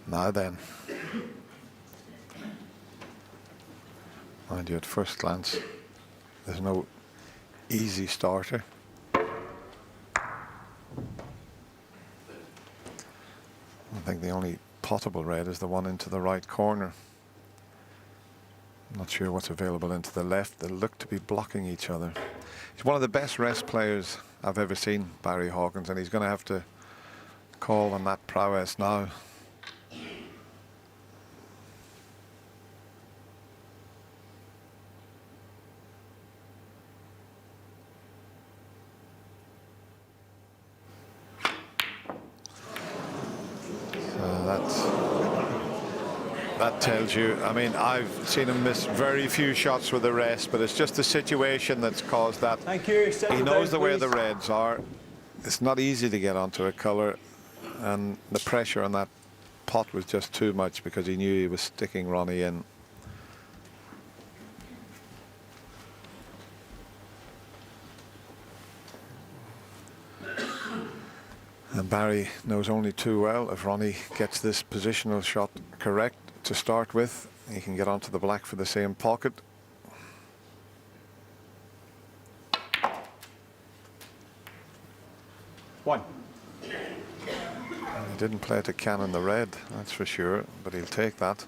Now then. Mind you, at first glance, there's no easy starter. I think the only potable red is the one into the right corner. I'm not sure what's available into the left. They look to be blocking each other. He's one of the best rest players I've ever seen, Barry Hawkins, and he's going to have to call on that prowess now. That tells you, I mean, I've seen him miss very few shots with the rest, but it's just the situation that's caused that. Thank you. He knows the way the reds are. It's not easy to get onto a colour, and the pressure on that pot was just too much because he knew he was sticking Ronnie in. And Barry knows only too well, if Ronnie gets this positional shot correct to start with, he can get onto the black for the same pocket. One. He didn't play to cannon the red, that's for sure, but he'll take that.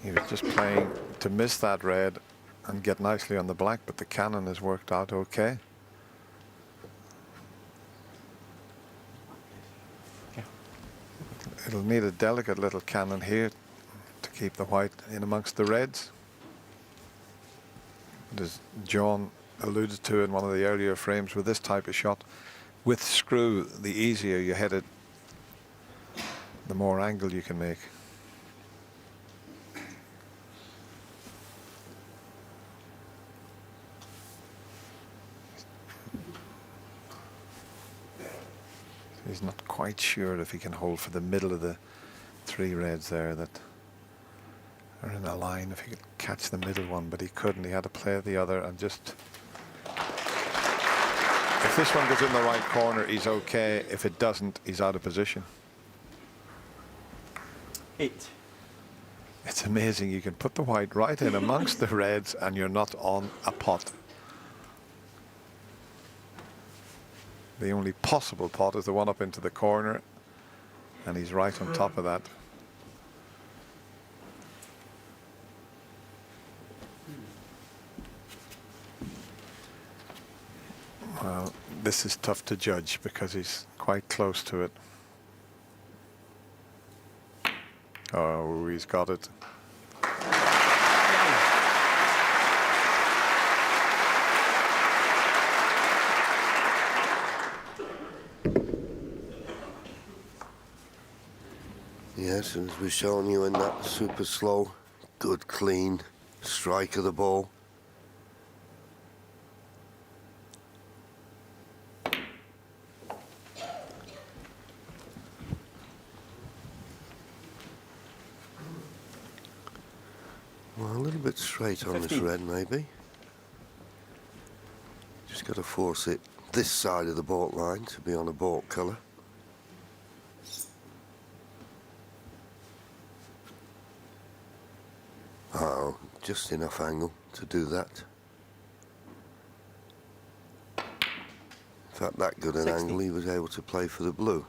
He was just playing to miss that red and get nicely on the black, but the cannon has worked out okay. It'll need a delicate little cannon here to keep the white in amongst the reds. But as John alluded to in one of the earlier frames, with this type of shot, with screw, the easier you hit it, the more angle you can make. He's not quite sure if he can hold for the middle of the three reds there that are in a line, if he could catch the middle one, but he couldn't. He had to play the other and just... If this one goes in the right corner, he's okay. If it doesn't, he's out of position. 8. It's amazing. You can put the white right in amongst the reds and you're not on a pot. The only possible pot is the one up into the corner, and he's right on top of that. Well, this is tough to judge because he's quite close to it. Oh, he's got it. Yes, as we've shown you in that super slow, good, clean strike of the ball. Well, a little bit straight on 15. this red, maybe. Just got to force it this side of the baulk line to be on a baulk colour. Oh, just enough angle to do that. In fact, that good an 60. angle, he was able to play for the blue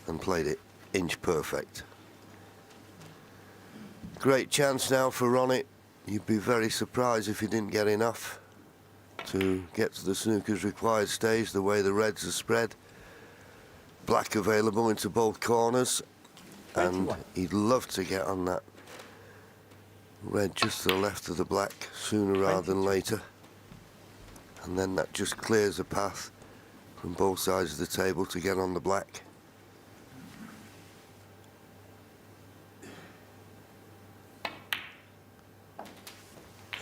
and played it inch perfect. Great chance now for Ronnie. You'd be very surprised if he didn't get enough to get to the snooker's required stage, the way the reds are spread. Black available into both corners, and 21. he'd love to get on that red just to the left of the black sooner rather than later, and then that just clears a path from both sides of the table to get on the black.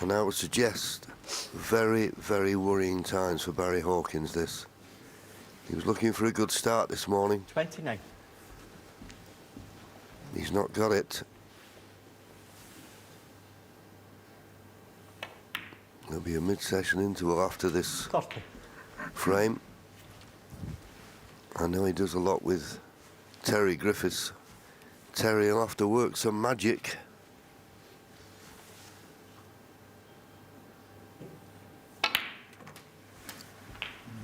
And I would suggest very, very worrying times for Barry Hawkins, this. He was looking for a good start this morning. 29. He's not got it. There'll be a mid-session interval after this 30. frame. I know he does a lot with Terry Griffiths Terry will have to work some magic.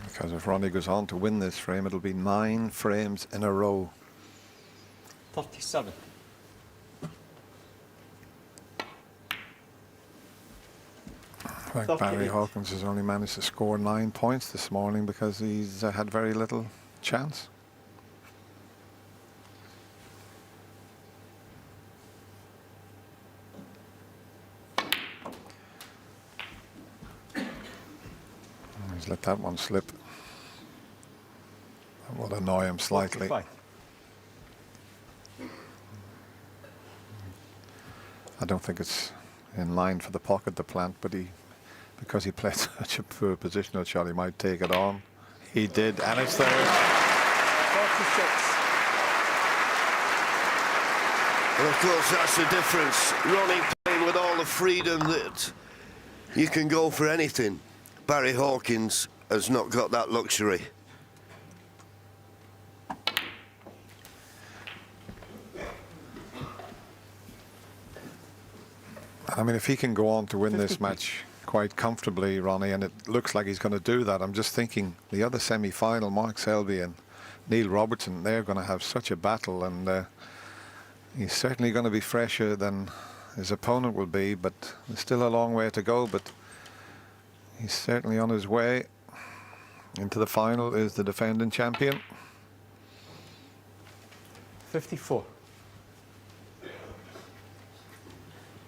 Because if Ronnie goes on to win this frame, it'll be 9 frames in a row. 37. In fact, Barry Hawkins has only managed to score 9 points this morning because he's had very little chance. He's let that one slip. That will annoy him slightly. 45. I don't think it's in line for the pocket, the plant, but because he played such a poor positional shot, he might take it on. He did, and it's there. 46. And of course, that's the difference. Ronnie playing with all the freedom that you can go for anything. Barry Hawkins has not got that luxury. I mean, if he can go on to win this match quite comfortably, Ronnie, and it looks like he's going to do that, I'm just thinking the other semi-final, Mark Selby and Neil Robertson, they're going to have such a battle, and he's certainly going to be fresher than his opponent will be, but there's still a long way to go, but he's certainly on his way. Into the final is the defending champion. 54.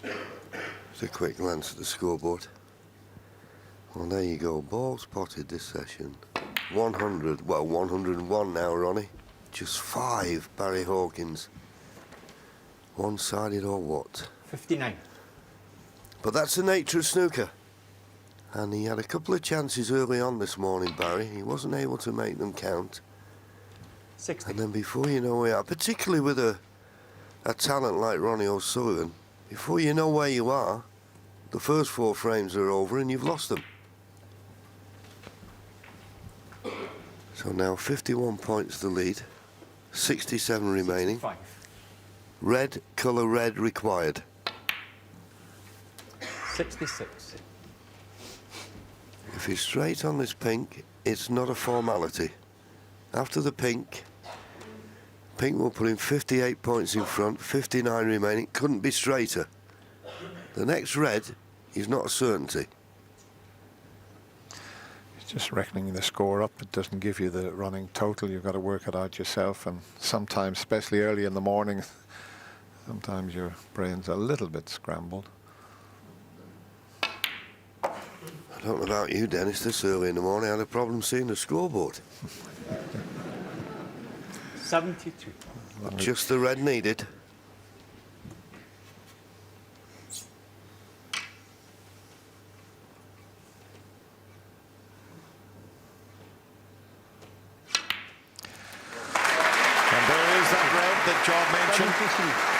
It's a quick glance at the scoreboard. Well, there you go. Ball spotted this session. 100, well, 101 now, Ronnie. Just 5, Barry Hawkins. One-sided or what? 59. But that's the nature of snooker. And he had a couple of chances early on this morning, Barry. He wasn't able to make them count. 60. And then before you know where you are, particularly with a talent like Ronnie O'Sullivan, before you know where you are, the first 4 frames are over and you've lost them. So now 51 points the lead, 67 remaining. 65. Red, colour red required. 66. If he's straight on this pink, it's not a formality. After the pink, pink will put him 58 points in front, 59 remaining, couldn't be straighter. The next red is not a certainty. It's just reckoning the score up. It doesn't give you the running total. You've got to work it out yourself, and sometimes, especially early in the morning, sometimes your brain's a little bit scrambled. I don't know about you, Dennis, this early in the morning I had a problem seeing the scoreboard. 72. Just the red needed. And there is that red that John mentioned. 73.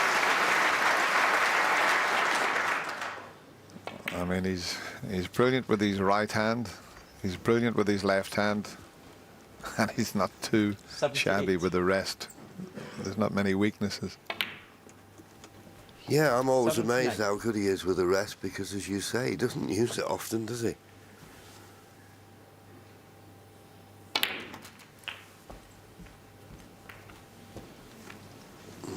I mean, he's brilliant with his right hand. He's brilliant with his left hand. And he's not too 78. shabby with the rest. There's not many weaknesses. Yeah, I'm always 79. amazed how good he is with the rest because, as you say, he doesn't use it often, does he?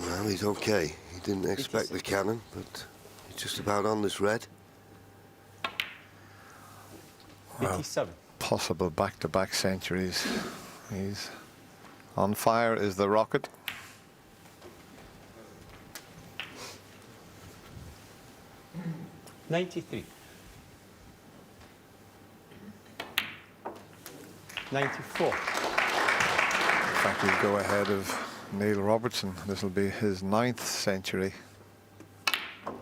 Well, he's okay. He didn't expect the cannon, but he's just about on this red. Well, 87. possible back-to-back centuries. He's on fire is the rocket. $93. 94. In fact, he'll go ahead of Neil Robertson. This will be his 9th century. Well,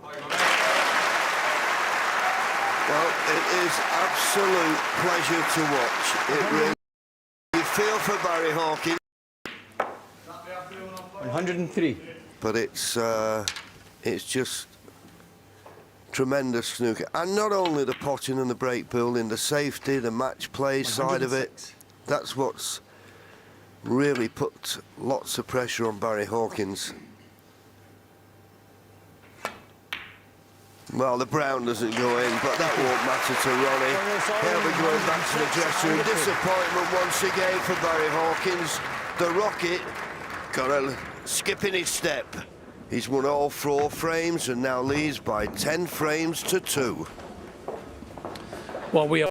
it is absolute pleasure to watch. It really. You feel for Barry Hawkins, 103. but it's just tremendous snooker. And not only the potting and the break building, the safety, the match play side of it. 106. That's what's really put lots of pressure on Barry Hawkins. Well, the brown doesn't go in, but that won't matter to Ronnie. He'll be going back to the dressing room. Disappointment once again for Barry Hawkins. The Rocket got a skip in his step. He's won all 4 frames and now leads by 10 frames to 2. Well, we are